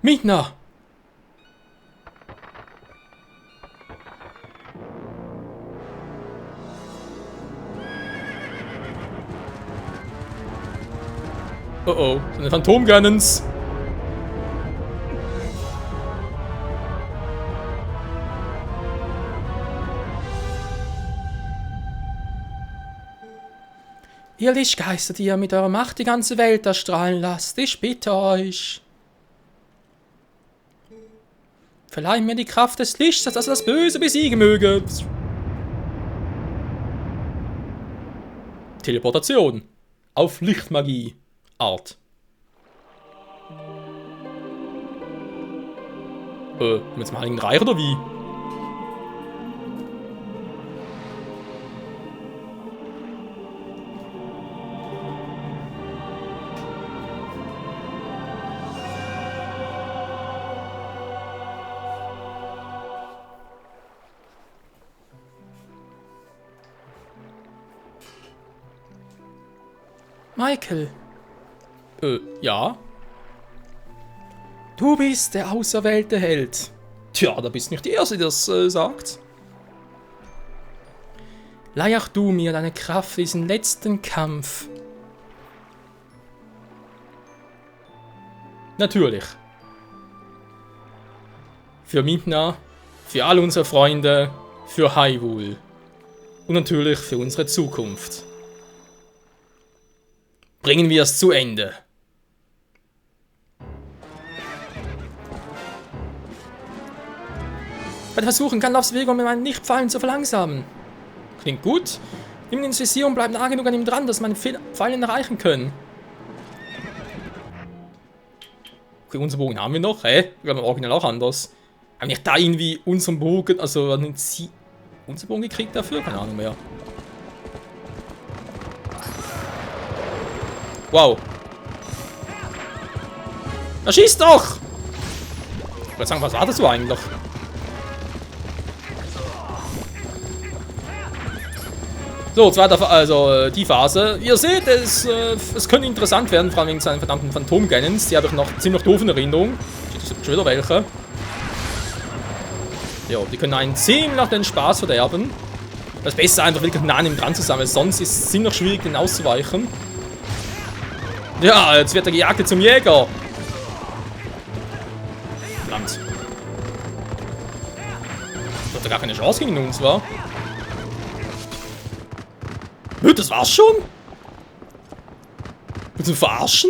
Midna! Oh oh, seine Phantomgunnens! Ihr Lichtgeister, die ihr mit eurer Macht die ganze Welt erstrahlen lasst, ich bitte euch. Verleiht mir die Kraft des Lichts, dass das Böse besiegen möge. Teleportation. Auf Lichtmagie. Art. Jetzt mal einen Reich oder wie? Michael. Ja? Du bist der auserwählte Held. Tja, da bist nicht die Erste, die das sagt. Leih auch du mir deine Kraft für diesen letzten Kampf. Natürlich. Für Midna, für all unsere Freunde, für Hyrule und natürlich für unsere Zukunft. Bringen wir es zu Ende. Bei den Versuchen kann Loves Weg, um mir meinen Lichtpfeilen zu verlangsamen. Klingt gut. Nimm ihn ins Visier und bleib nah genug an ihm dran, dass meine Pfeile ihn erreichen können. Okay, unseren Bogen haben wir noch, hä? Ich glaube im Original auch anders. Haben wir nicht da irgendwie unseren Bogen, also einen unseren Bogen gekriegt dafür? Keine Ahnung mehr. Wow. Er schießt doch! Ich wollte sagen, was war das so eigentlich? So, die Phase. Ihr seht, es könnte interessant werden, vor allem wegen seinen verdammten Phantomgunnens. Die habe ich noch ziemlich doof in Erinnerung. Schon wieder welche. Ja, die können einen ziemlich den Spaß verderben. Das Beste einfach wirklich nah an ihm dran zu sein, weil sonst ist es ziemlich schwierig, den auszuweichen. Ja, jetzt wird er gejagt zum Jäger. Verdammt. Hat er gar keine Chance gegen uns, wa? Das war's schon? Willst du verarschen?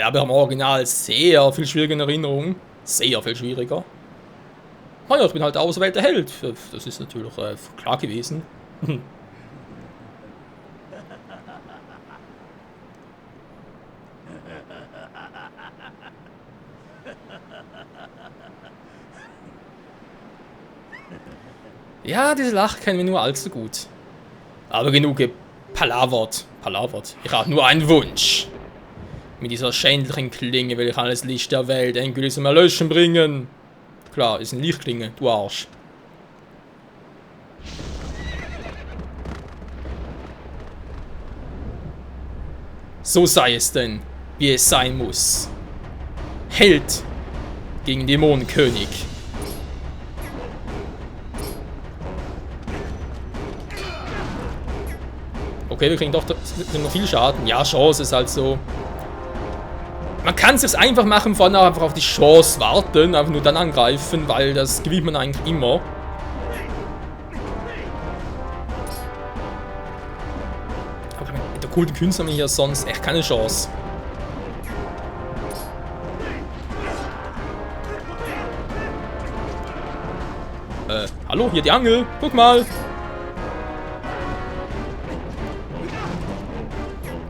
Aber im Original sehr viel schwieriger in Erinnerung. Sehr viel schwieriger. Naja, ich bin halt der auserwählte Held. Das ist natürlich klar gewesen. Ja, diese Lache kennen wir nur allzu gut. Aber genug gepalavert. Ich habe nur einen Wunsch. Mit dieser schändlichen Klinge will ich alles Licht der Welt endgültig zum Erlöschen bringen. Klar, ist eine Lichtklinge, du Arsch. So sei es denn, wie es sein muss. Held gegen Dämonenkönig. Okay, wir kriegen doch noch viel Schaden. Ja, Chance ist halt so. Man kann es jetzt einfach machen, vorne einfach auf die Chance warten, einfach nur dann angreifen, weil das gewinnt man eigentlich immer. Aber mit der coolen Künstler haben wir hier sonst echt keine Chance. Hallo, hier die Angel. Guck mal.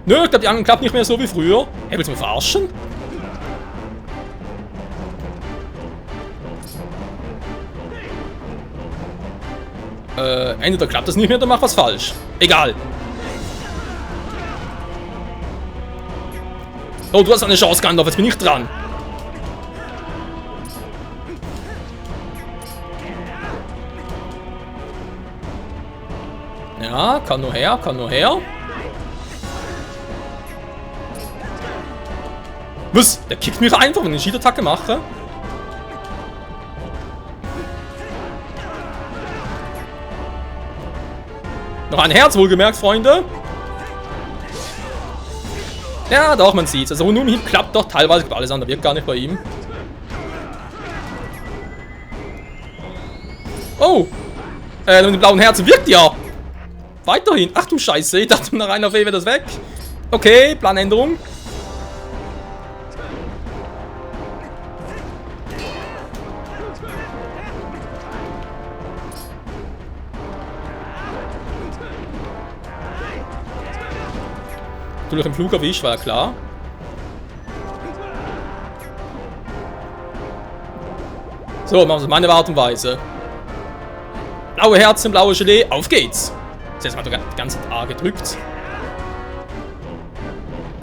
Nö, ich glaube, die Angel klappt nicht mehr so wie früher. Hey, willst du mich verarschen? Entweder klappt das nicht mehr, oder mach was falsch. Egal. Oh, du hast eine Chance, Gandalf, jetzt bin ich dran. Ja, kann nur her. Was? Der kickt mich einfach, wenn ich eine Cheat-Attacke mache. Noch ein Herz, wohlgemerkt, Freunde. Ja, doch, man sieht's. Also Rundumhieb klappt doch teilweise, alles andere wirkt gar nicht bei ihm. Oh! Mit dem blauen Herzen wirkt ja! Weiterhin. Ach du Scheiße, ich dachte nach einer Fee wäre das weg. Okay, Planänderung. Natürlich im Flug erwischt, war ja klar. So, machen wir es meine Art und Weise. Blaue Herzen, blaue Gelee, auf geht's. Jetzt mal die ganze A gedrückt.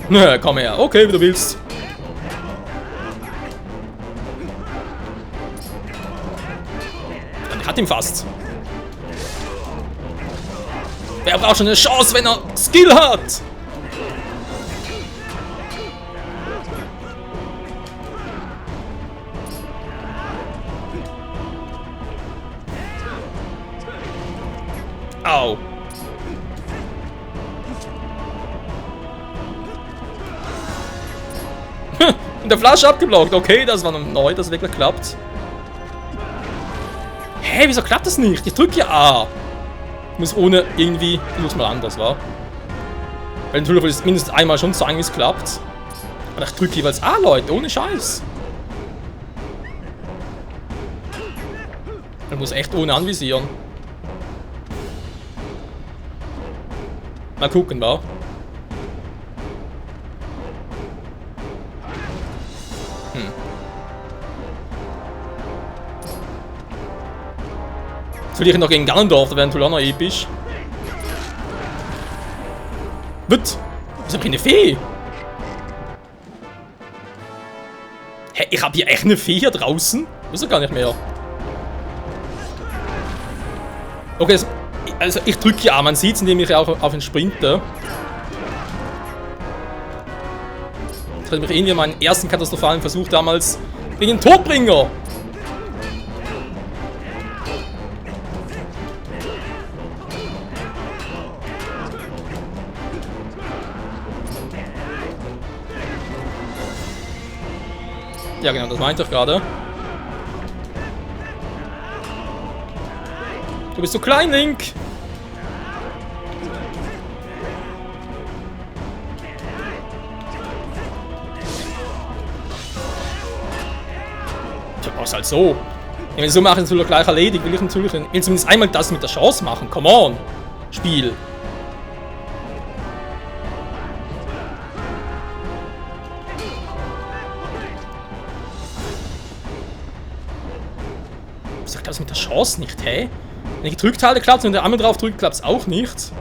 Nö, komm her. Okay, wie du willst. Ich hatte ihn fast. Wer braucht schon eine Chance, wenn er Skill hat? Au. Und der Flasche abgeblockt. Okay, das war neu, dass es wirklich klappt. Hä, wieso klappt das nicht? Ich drücke ja A. Ich muss ohne irgendwie... Ich versuch's mal anders, wa? Weil natürlich will ich es mindestens einmal schon sagen, wie es klappt. Aber ich drücke jeweils A, Leute. Ohne Scheiß. Ich muss echt ohne anvisieren. Mal gucken, wa? Vielleicht noch gegen Ganondorf, da wäre natürlich auch noch episch. Was? Ich hab keine Fee. Hä, ich hab hier echt eine Fee hier draußen? Weiß er gar nicht mehr. Okay, also ich drücke ja, man sieht es, indem ich auch auf den Sprinter. Das hat mich irgendwie meinen ersten katastrophalen Versuch damals gegen den Todbringer. Ja genau, das meinte ich gerade. Du bist so klein, Link. Du brauchst halt so. Wenn ich so mache, ist es gleich erledigt. Will ich natürlich zumindest einmal das mit der Chance machen. Come on. Spiel. Ich glaube, das mit der Chance nicht, hä? Wenn ich gedrückt halte, klappt es. Wenn der einmal drauf drückt, klappt es auch nicht.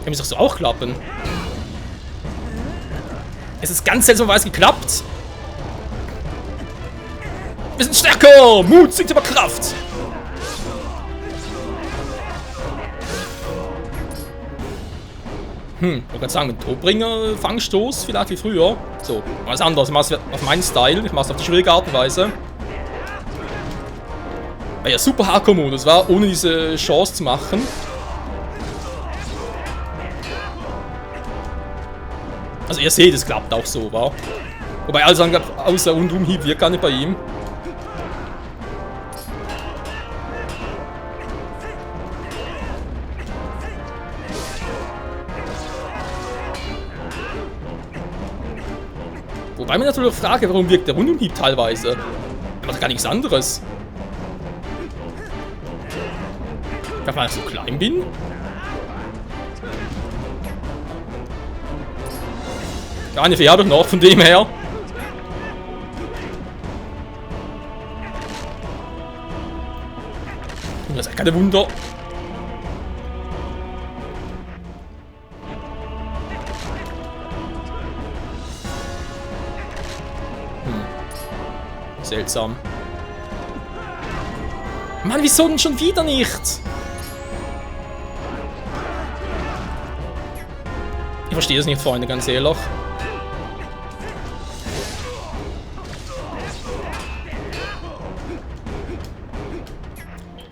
Kann es doch so auch klappen. Es ist ganz seltsamerweise geklappt. Wir sind stärker! Mut siegt über Kraft! Ich wollte gerade sagen, mit Todbringer, Fangstoß, vielleicht wie früher. So, was anderes. Ich mache es auf meinen Style. Ich mache es auf die schwierige Art und Weise. War ja super Hardcore-Modus, war ohne diese Chance zu machen. Also ihr seht, es klappt auch so, wa? Wobei alles andere außer Rundumhieb wirkt gar nicht bei ihm. Wobei mir natürlich frage, warum wirkt der Rundumhieb teilweise? Er macht gar nichts anderes. Weil ich so klein bin? Gar nicht fair doch noch, von dem her. Das ist keine Wunder. Seltsam. Mann, wieso denn schon wieder nicht? Ich verstehe es nicht, Freunde, ganz ehrlich.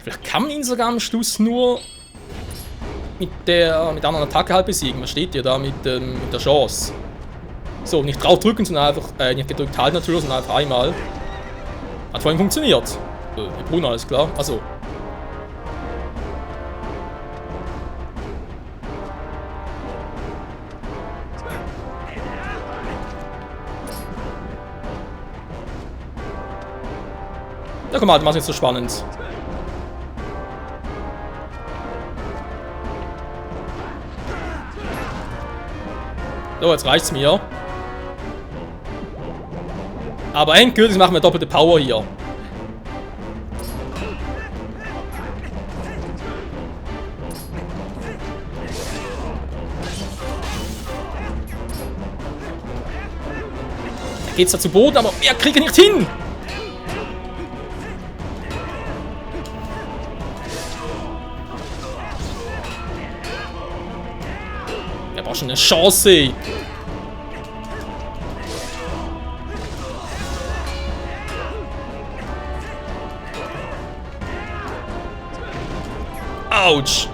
Vielleicht kann man ihn sogar am Schluss nur mit der anderen Attacke halt besiegen. Was steht hier da mit der Chance? So, nicht drauf drücken, sondern einfach, nicht gedrückt halten natürlich, sondern einfach einmal. Hat vorhin funktioniert. Bruno, alles klar. Also. Ja, komm mal, das macht jetzt so spannend. So, jetzt reicht's mir. Aber endgültig machen wir doppelte Power hier. Da geht's da zu Boden, aber wir kriegen nicht hin. Der braucht schon eine Chance. Autsch!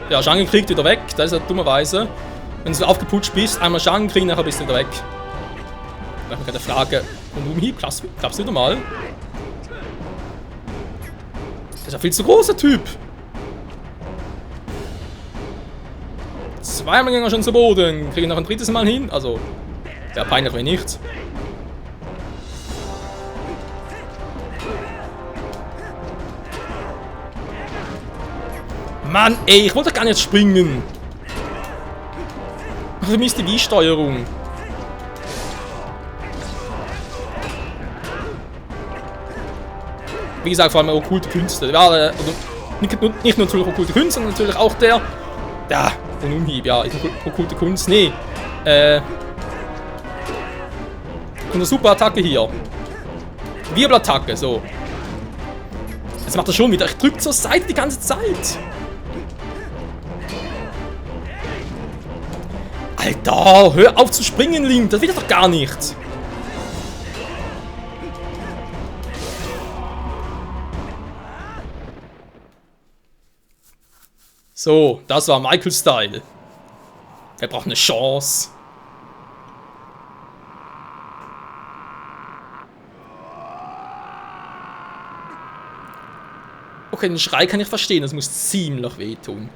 Ja, Shangen kriegt wieder weg. Das ist ja dummerweise. Wenn du aufgeputscht bist, einmal Shangen kriegen, nachher bist du wieder weg. Da habe ich gerade eine Frage. Und Umhieb, klappst du wieder mal? Das ist ja viel zu großer Typ. Zweimal ging er schon zu Boden. Kriege ich noch ein drittes Mal hin? Also, wäre peinlich, wenn nicht. Mann, ey, ich wollte gar nicht springen. Ich vermisse die Wii-Steuerung. Wie gesagt, vor allem okkulte Künste. Ja, nicht nur natürlich okkulte Künste, sondern natürlich auch der von Umhieb, ja, ist okkulte Kunst. Nee. Eine super Attacke hier. Wirbelattacke, so. Jetzt macht er schon wieder. Ich drücke zur Seite die ganze Zeit. Alter, hör auf zu springen, Link. Das will er doch gar nicht. So, das war Michael-Style. Er braucht eine Chance. Okay, den Schrei kann ich verstehen. Das muss ziemlich wehtun.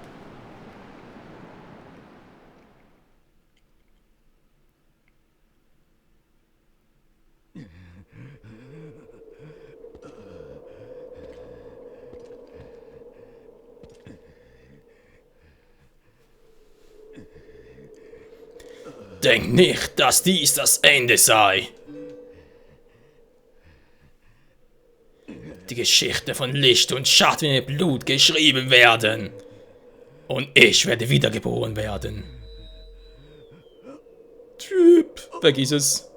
Denk nicht, dass dies das Ende sei. Die Geschichte von Licht und Schatten in Blut geschrieben werden. Und ich werde wiedergeboren werden. Typ, vergiss es.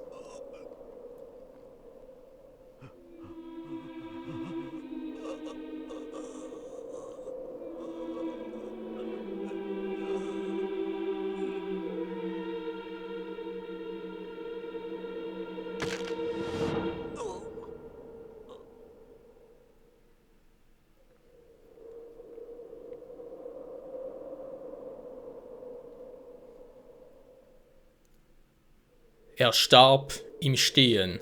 Er starb im Stehen.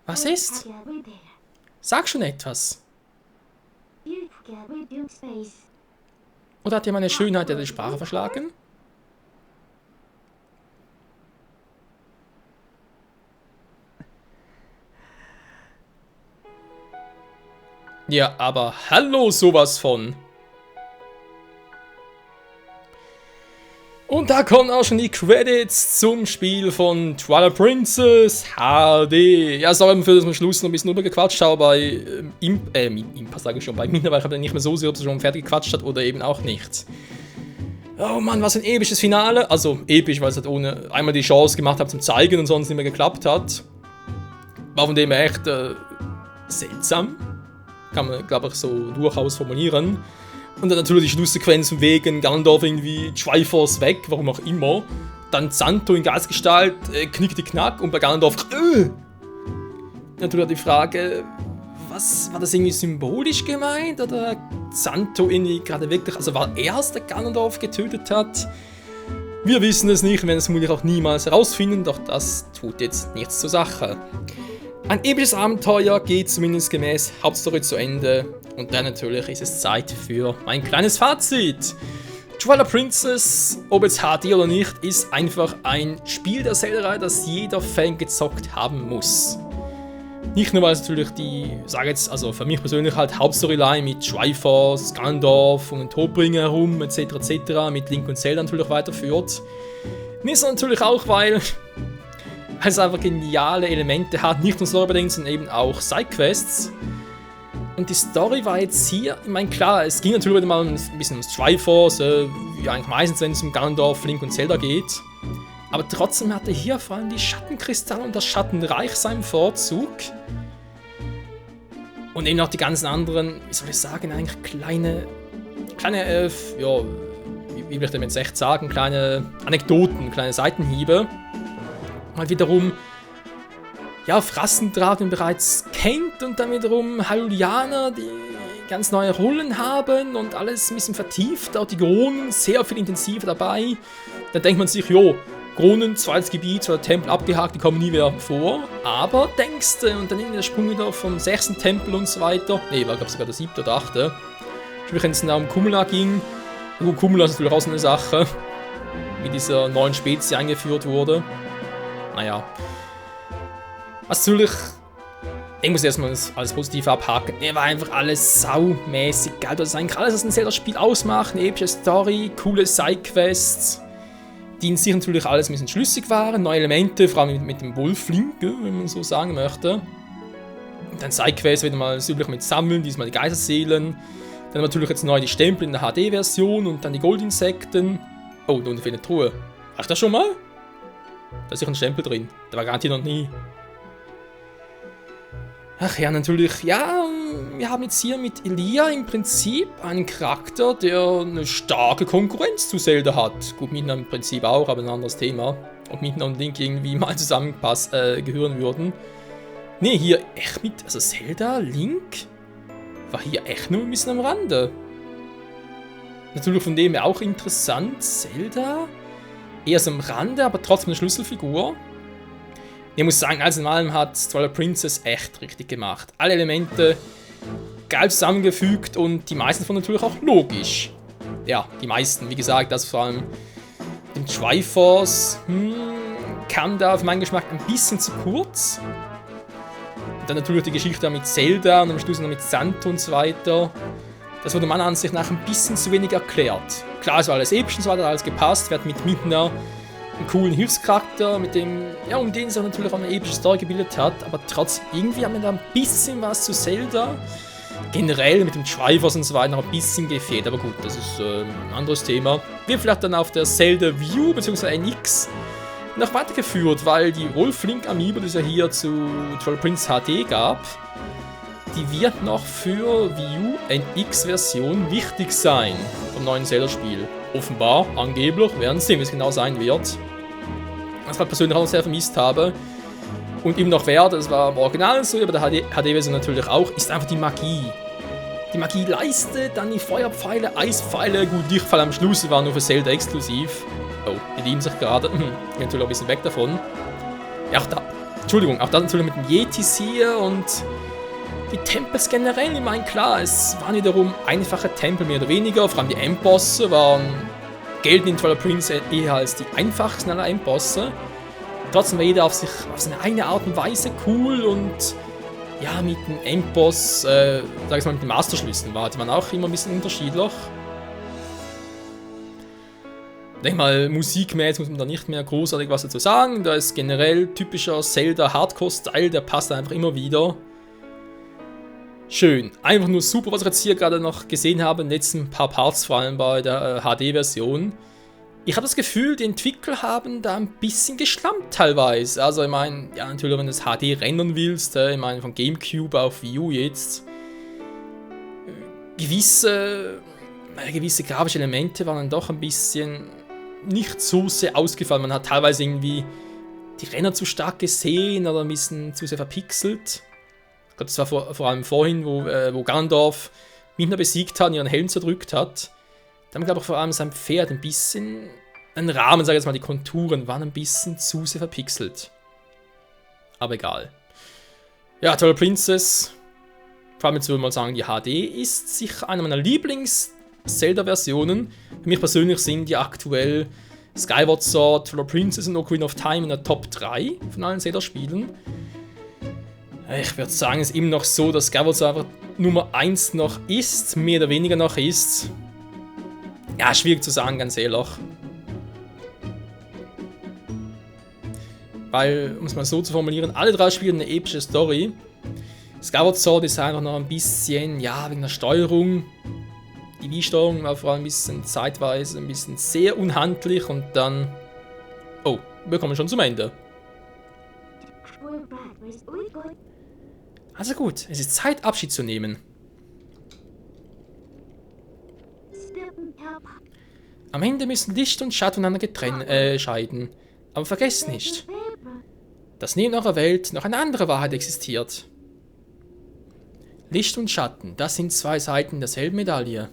Was ist? Sag schon etwas. Oder hat dir meine Schönheit die Sprache verschlagen? Ja, aber hallo sowas von. Und da kommen auch schon die Credits zum Spiel von Twilight Princess HD. Ja, sorry für das am Schluss noch ein bisschen rübergequatscht habe bei Impa sage ich schon, bei Mina, weil ich habe nicht mehr so sicher, ob sie schon fertig gequatscht hat oder eben auch nicht. Oh Mann, was ein episches Finale. Also episch, weil es halt ohne einmal die Chance gemacht habe zum Zeigen und sonst nicht mehr geklappt hat. War von dem her echt seltsam. Kann man, glaube ich, so durchaus formulieren. Und dann natürlich die Schlusssequenz von wegen Gandalf irgendwie Triforce weg, warum auch immer. Dann Zanto in Geistgestalt, knick die Knack und bei Gandalf Natürlich die Frage, was war das irgendwie symbolisch gemeint? Oder Zanto irgendwie gerade wirklich, also war er es, der Gandalf getötet hat? Wir wissen es nicht, werden es vermutlich auch niemals herausfinden, doch das tut jetzt nichts zur Sache. Ein episches Abenteuer geht zumindest gemäß Hauptstory zu Ende. Und dann natürlich ist es Zeit für mein kleines Fazit. Twilight Princess, ob jetzt HD oder nicht, ist einfach ein Spiel der Zelda-Reihe, das jeder Fan gezockt haben muss. Nicht nur, weil es natürlich die, sage jetzt, also für mich persönlich halt Hauptstoryline mit Triforce, Gandalf und Todbringer herum, etc. etc. mit Link und Zelda natürlich weiterführt. Nicht sondern natürlich auch, weil es einfach geniale Elemente hat, nicht nur storybedingt, sondern eben auch Sidequests. Und die Story war jetzt hier, ich meine klar, es ging natürlich wieder mal ein bisschen ums Triforce, wie eigentlich meistens, wenn es um Gandalf, Link und Zelda geht. Aber trotzdem hatte hier vor allem die Schattenkristalle und das Schattenreich seinen Vorzug. Und eben auch die ganzen anderen, wie soll ich sagen, eigentlich kleine, ja, wie will ich denn jetzt echt sagen, kleine Anekdoten, kleine Seitenhiebe. Mal wiederum, ja, Rassendraht, den man bereits kennt, und dann wiederum Hylianer, die ganz neue Rollen haben und alles ein bisschen vertieft, auch die Kronen sehr viel intensiver dabei. Dann denkt man sich, jo, Kronen, zweites Gebiet, zweiter Tempel abgehakt, die kommen nie mehr vor. Aber denkst du, und dann irgendwie der Sprung wieder vom 6. Tempel und so weiter. Ne, war glaube ich sogar der 7. oder 8. Sprich, wenn es dann um Kumula ging. Gut, Kumula ist natürlich auch so eine Sache, wie dieser neuen Spezie eingeführt wurde. Naja. Was natürlich, ich muss erstmal alles positiv abhaken. War einfach alles saumäßig geil. Das ist eigentlich alles, was ein Zelda-Spiel ausmacht. Eine epische Story, coole Sidequests, die in sich natürlich alles ein bisschen schlüssig waren. Neue Elemente, vor allem mit dem Wolf-Link, wenn man so sagen möchte. Und dann Sidequests wieder mal das übliche mit Sammeln, diesmal die Geisterseelen. Dann natürlich jetzt neu die Stempel in der HD-Version und dann die Goldinsekten. Oh, da unten fehlt eine Truhe. Hast du das schon mal? Da ist sicher ein Stempel drin. Der war garantiert noch nie. Ach ja, natürlich, ja, wir haben jetzt hier mit Elia im Prinzip einen Charakter, der eine starke Konkurrenz zu Zelda hat. Gut, Midna im Prinzip auch, aber ein anderes Thema. Ob Midna und Link irgendwie mal gehören würden. Ne, hier echt mit, also Zelda, Link, war hier echt nur ein bisschen am Rande. Natürlich von dem her auch interessant, Zelda, eher so am Rande, aber trotzdem eine Schlüsselfigur. Ich muss sagen, alles in allem hat Twilight Princess echt richtig gemacht. Alle Elemente geil zusammengefügt und die meisten davon natürlich auch logisch. Ja, die meisten, wie gesagt, das vor allem dem Triforce kam da auf meinen Geschmack ein bisschen zu kurz. Und dann natürlich die Geschichte mit Zelda und am Schluss noch mit Zanto und so weiter. Das wurde meiner Ansicht nach ein bisschen zu wenig erklärt. Klar, es war alles episch und so weiter, alles gepasst, wir hatten mit Midna einen coolen Hilfscharakter, mit dem, ja, um den sich natürlich auch eine epische Story gebildet hat, aber trotzdem irgendwie haben wir da ein bisschen was zu Zelda. Generell mit dem Triforce und so weiter noch ein bisschen gefehlt, aber gut, das ist ein anderes Thema. Wird vielleicht dann auf der Zelda View bzw. NX noch weitergeführt, weil die Wolf-Link Amiibo, die es ja hier zu Twilight Princess HD gab, die wird noch für Wii U NX-Version wichtig sein vom neuen Zelda-Spiel. Offenbar, angeblich, werden sehen, wie es genau sein wird. Was ich persönlich auch noch sehr vermisst habe und eben noch werde, das war im Original so, aber der HD-Version natürlich auch, ist einfach die Magie. Die Magie-Leiste, dann die Feuerpfeile, Eispfeile, gut, Lichtpfeile am Schluss, die waren nur für Zelda exklusiv. Oh, die lieben sich gerade, ich bin natürlich auch ein bisschen weg davon. Ja, Entschuldigung, auch das natürlich mit dem Yetis hier und die Tempels generell. Ich meine, klar, es waren wiederum einfache Tempel, mehr oder weniger. Vor allem die Endbosse gelten in Twilight Princess eher als die einfachsten aller Endbosse. Trotzdem war jeder auf seine eigene Art und Weise cool und ja, mit dem Endboss, sag ich mal, mit den Masterschlüsseln die waren auch immer ein bisschen unterschiedlich. Ich denke mal, musikmäßig muss man da nicht mehr großartig was dazu sagen. Da ist generell typischer Zelda-Hardcore-Style, der passt einfach immer wieder. Schön. Einfach nur super, was ich jetzt hier gerade noch gesehen habe, in den letzten paar Parts, vor allem bei der HD-Version. Ich habe das Gefühl, die Entwickler haben da ein bisschen geschlampt teilweise. Also ich meine, ja natürlich, wenn du das HD rendern willst, ich meine von Gamecube auf Wii U jetzt, gewisse grafische Elemente waren dann doch ein bisschen nicht so sehr ausgefallen. Man hat teilweise irgendwie die Renner zu stark gesehen oder ein bisschen zu sehr verpixelt. Ich glaube, das war vor allem vorhin, wo Ganondorf Midna besiegt hat und ihren Helm zerdrückt hat. Da haben wir, glaube ich, vor allem sein Pferd ein bisschen, einen Rahmen, sage ich jetzt mal, die Konturen waren ein bisschen zu sehr verpixelt. Aber egal. Ja, Twilight Princess, vor allem jetzt würde ich mal sagen, die HD ist sicher eine meiner Lieblings-Zelda-Versionen. Für mich persönlich sind die aktuell Skyward Sword, Twilight Princess und Ocarina of Time in der Top 3 von allen Zelda-Spielen. Ich würde sagen, es ist immer noch so, dass Skyward Sword einfach Nummer 1 noch ist, mehr oder weniger noch ist. Ja, schwierig zu sagen, ganz ehrlich. Weil, um es mal so zu formulieren, alle 3 Spiele eine epische Story. Skyward Sword ist einfach noch ein bisschen, ja, wegen der Steuerung. Die Wii-Steuerung war vor allem ein bisschen zeitweise, ein bisschen sehr unhandlich und dann... Oh, wir kommen schon zum Ende. Also gut, es ist Zeit, Abschied zu nehmen. Am Ende müssen Licht und Schatten voneinander scheiden. Aber vergesst nicht, dass neben eurer Welt noch eine andere Wahrheit existiert. Licht und Schatten, das sind 2 Seiten derselben Medaille.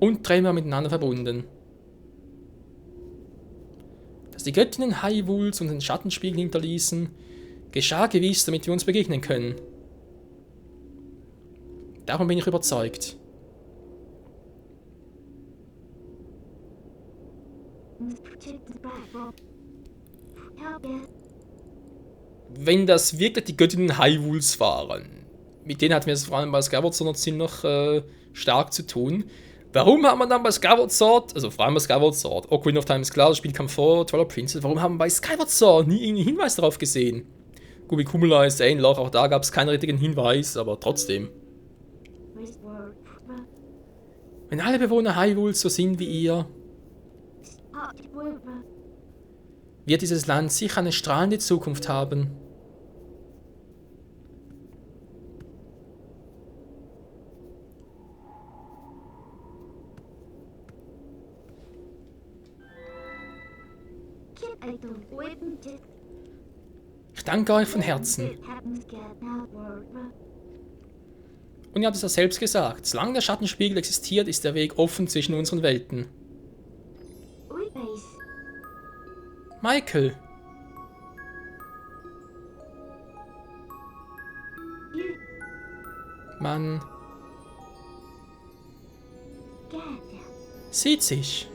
Untrennbar miteinander verbunden. Dass die Göttinnen Hyrules und den Schattenspiegel hinterließen, geschah gewiss, damit wir uns begegnen können. Darum bin ich überzeugt. Wenn das wirklich die Göttinnen Hyrules waren, mit denen hatten wir es vor allem bei Skyward Sword ziemlich stark zu tun. Warum hat man dann bei Skyward Sword, also vor allem bei Skyward Sword, Ocarina of Time ist klar, das Spiel kam vor Twilight Princess, warum haben wir bei Skyward Sword nie irgendeinen Hinweis darauf gesehen? Gut, Kumula ist ähnlich, auch da gab es keinen richtigen Hinweis, aber trotzdem. Wenn alle Bewohner Hyrules so sind wie ihr, wird dieses Land sicher eine strahlende Zukunft haben. Ich danke euch von Herzen. Und ihr habt es ja selbst gesagt, solange der Schattenspiegel existiert, ist der Weg offen zwischen unseren Welten. Michael. Man sieht sich.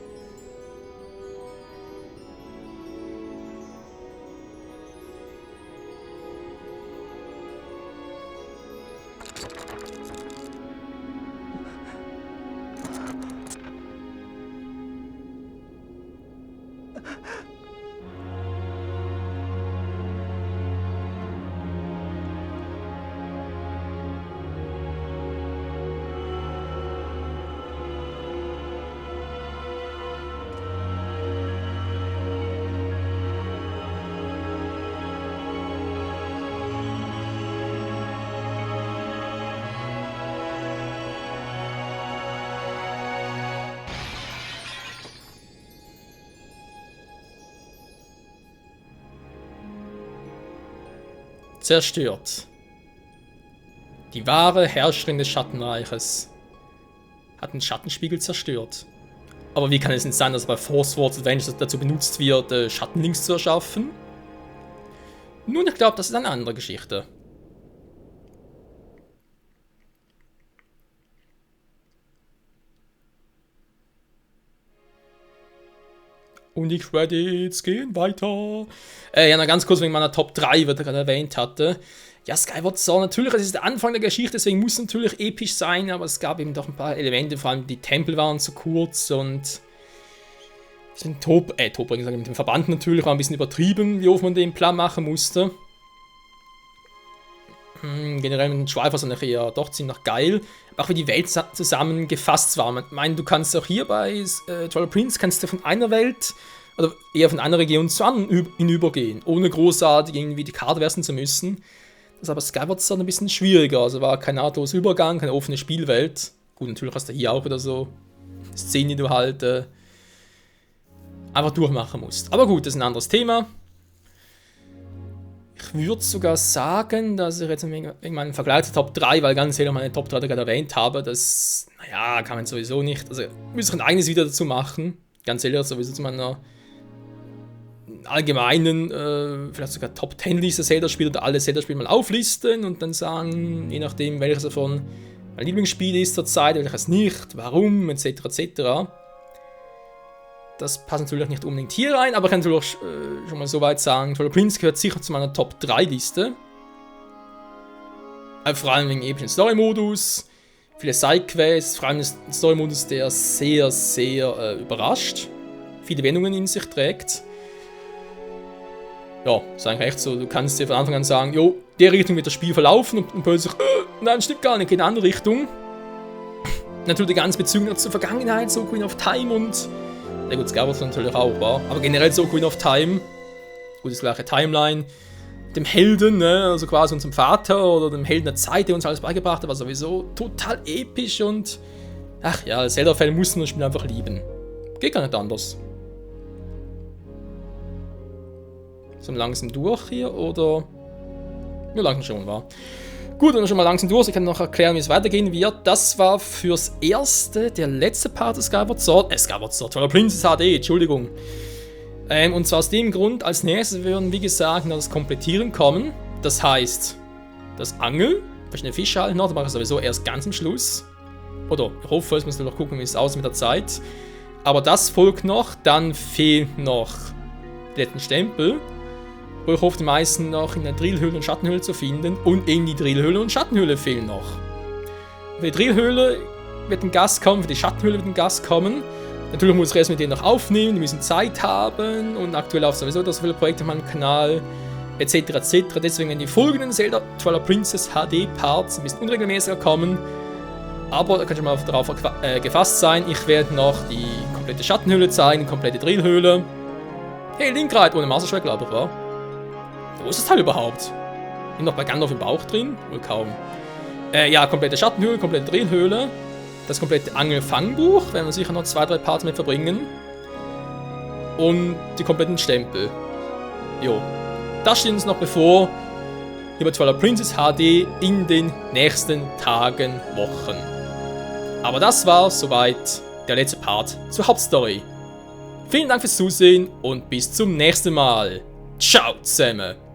Zerstört. Die wahre Herrscherin des Schattenreiches hat den Schattenspiegel zerstört. Aber wie kann es denn sein, dass bei Force Wars Adventures dazu benutzt wird, Schattenlinks zu erschaffen? Nun, ich glaube, das ist eine andere Geschichte. Und die Credits gehen weiter. Ja, noch ganz kurz wegen meiner Top 3, was ich gerade erwähnt hatte. Ja, Skyward Sword, natürlich, es ist der Anfang der Geschichte, deswegen muss es natürlich episch sein, aber es gab eben doch ein paar Elemente, vor allem die Tempel waren zu kurz und mit dem Verband natürlich war ein bisschen übertrieben, wie oft man den Plan machen musste. Generell mit den Schweifers sind ja doch ziemlich geil. Aber auch wie die Welt zusammengefasst war. Ich meine, du kannst auch hier bei Twilight Prince kannst du von einer Welt oder eher von einer Region zur anderen hinübergehen, ohne großartig irgendwie die Karte wechseln zu müssen. Das ist aber Skyward Sword ein bisschen schwieriger. Also war kein nahtloser Übergang, keine offene Spielwelt. Gut, natürlich hast du hier auch wieder so Szenen, die du halt einfach durchmachen musst. Aber gut, das ist ein anderes Thema. Ich würde sogar sagen, dass ich jetzt wegen meinem Vergleich zur Top 3, weil ganz ehrlich meine Top 3 gerade erwähnt habe, das, naja, kann man sowieso nicht. Also, müsste ich ein eigenes Video dazu machen. Ganz ehrlich, sowieso zu meiner allgemeinen, vielleicht sogar Top 10 Liste Zelda-Spiele oder alle Zelda-Spiele mal auflisten und dann sagen, je nachdem, welches davon mein Lieblingsspiel ist zurzeit, welches nicht, warum, etc. etc. Das passt natürlich nicht unbedingt hier rein, aber ich kann natürlich schon mal so weit sagen, Twilight Prince gehört sicher zu meiner Top 3 Liste. Vor allem wegen epischen Story-Modus, viele Sidequests, vor allem ein Story-Modus, der sehr, sehr überrascht, viele Wendungen in sich trägt. Ja, ist eigentlich echt so, du kannst dir von Anfang an sagen, jo, der Richtung wird das Spiel verlaufen und plötzlich, nein, stimmt gar nicht, geht in eine andere Richtung. Natürlich ganz Bezug zur Vergangenheit, so Queen of Time und ja gut, Skyward Sword natürlich auch, war. Aber generell so Queen of Time. Gut, das gleiche Timeline. Dem Helden, ne, also quasi unserem Vater oder dem Helden der Zeit, der uns alles beigebracht hat, war sowieso total episch und ach ja, Zelda-Fan mussten das Spiel einfach lieben. Geht gar nicht anders. So langsam durch hier, oder? Ja, langsam schon, war. Gut, dann schon mal langsam durch. Ich kann noch erklären, wie es weitergehen wird. Das war fürs Erste der letzte Part des Skyward Sword. Twilight Princess HD, Entschuldigung. Und zwar aus dem Grund, als nächstes werden, wie gesagt, noch das Komplettieren kommen. Das heißt, das Angeln, verschiedene Fische halten noch, das mache ich sowieso erst ganz am Schluss. Oder ich hoffe, es muss noch gucken, wie es aussieht mit der Zeit. Aber das folgt noch, dann fehlt noch der letzten Stempel. Wo ich hoffe, die meisten noch in der Drillhöhle und Schattenhöhle zu finden. Und eben die Drillhöhle und Schattenhöhle fehlen noch. Für die Drillhöhle wird ein Gast kommen, für die Schattenhöhle wird ein Gast kommen. Natürlich muss ich erst mit denen noch aufnehmen, die müssen Zeit haben. Und aktuell laufen sowieso so viele Projekte auf meinem Kanal. Etc. etc. Deswegen werden die folgenden Zelda Twilight Princess HD Parts ein bisschen unregelmäßiger kommen. Aber da könnt ihr mal darauf gefasst sein. Ich werde noch die komplette Schattenhöhle zeigen, die komplette Drillhöhle. Hey, Linkride ohne Masterschwert, glaube ich, war. Wo ist das Teil überhaupt? Bin noch bei Gandalf im Bauch drin? Wohl kaum. Ja, komplette Schattenhöhle, komplette Drillhöhle. Das komplette Angelfangbuch, werden wir sicher noch 2-3 Parts mit verbringen. Und die kompletten Stempel. Jo. Das steht uns noch bevor. Hier bei Twilight Princess HD in den nächsten Tagen, Wochen. Aber das war soweit der letzte Part zur Hauptstory. Vielen Dank fürs Zusehen und bis zum nächsten Mal. Ciao zusammen.